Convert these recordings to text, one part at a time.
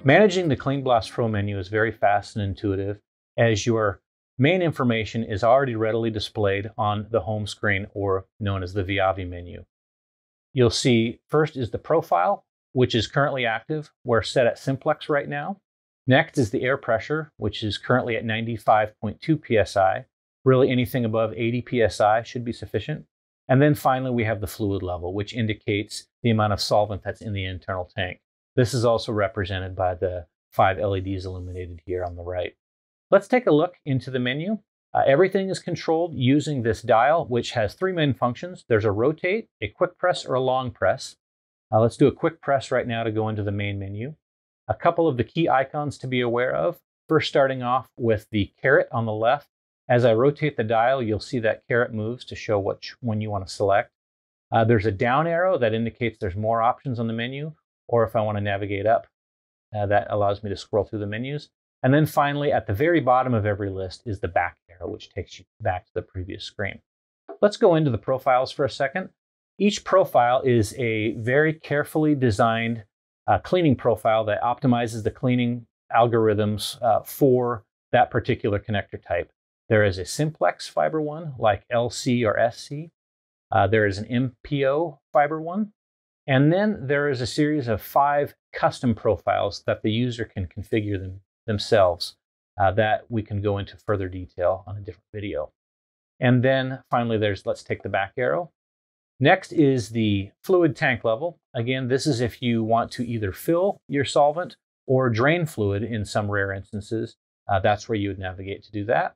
Managing the CleanBlastPRO menu is very fast and intuitive, as your main information is already readily displayed on the home screen, or known as the VIAVI menu. You'll see first is the profile, which is currently active. We're set at simplex right now. Next is the air pressure, which is currently at 95.2 psi. Really anything above 80 psi should be sufficient. And then finally we have the fluid level, which indicates the amount of solvent that's in the internal tank. This is also represented by the 5 LEDs illuminated here on the right. Let's take a look into the menu. Everything is controlled using this dial, which has 3 main functions. There's a rotate, a quick press, or a long press. Let's do a quick press right now to go into the main menu. A couple of the key icons to be aware of. First, starting off with the caret on the left. As I rotate the dial, you'll see that caret moves to show which one you want to select. There's a down arrow that indicates there's more options on the menu, or if I want to navigate up, that allows me to scroll through the menus. And then finally, at the very bottom of every list is the back arrow, which takes you back to the previous screen. Let's go into the profiles for a second. Each profile is a very carefully designed cleaning profile that optimizes the cleaning algorithms for that particular connector type. There is a simplex fiber one, like LC or SC. There is an MPO fiber one. And then there is a series of 5 custom profiles that the user can configure themselves that we can go into further detail on a different video. And then finally, let's take the back arrow. Next is the fluid tank level. Again, this is if you want to either fill your solvent or drain fluid in some rare instances. That's where you would navigate to do that.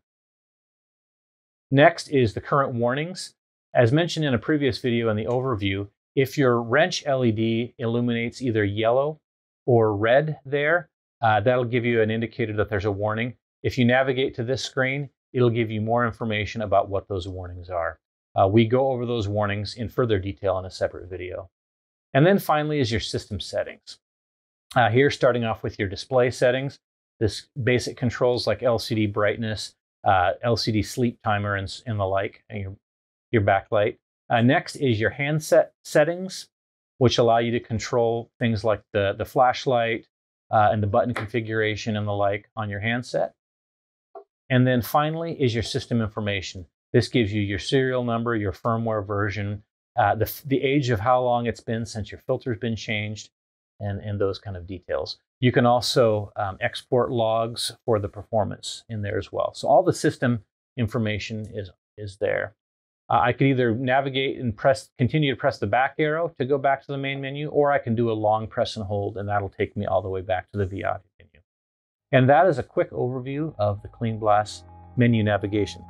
Next is the current warnings. As mentioned in a previous video in the overview, if your wrench LED illuminates either yellow or red there, that'll give you an indicator that there's a warning. If you navigate to this screen, it'll give you more information about what those warnings are. We go over those warnings in further detail in a separate video. And then finally is your system settings. Here, starting off with your display settings, this basic controls like LCD brightness, LCD sleep timer, and the like, and your backlight. Next is your handset settings, which allow you to control things like the flashlight and the button configuration and the like on your handset. And then finally is your system information. This gives you your serial number, your firmware version, the age of how long it's been since your filter's been changed, and those kind of details. You can also export logs for the performance in there as well. So all the system information is there. I could either navigate and continue to press the back arrow to go back to the main menu, or I can do a long press and hold, and that'll take me all the way back to the VIAVI menu. And that is a quick overview of the CleanBlast menu navigation.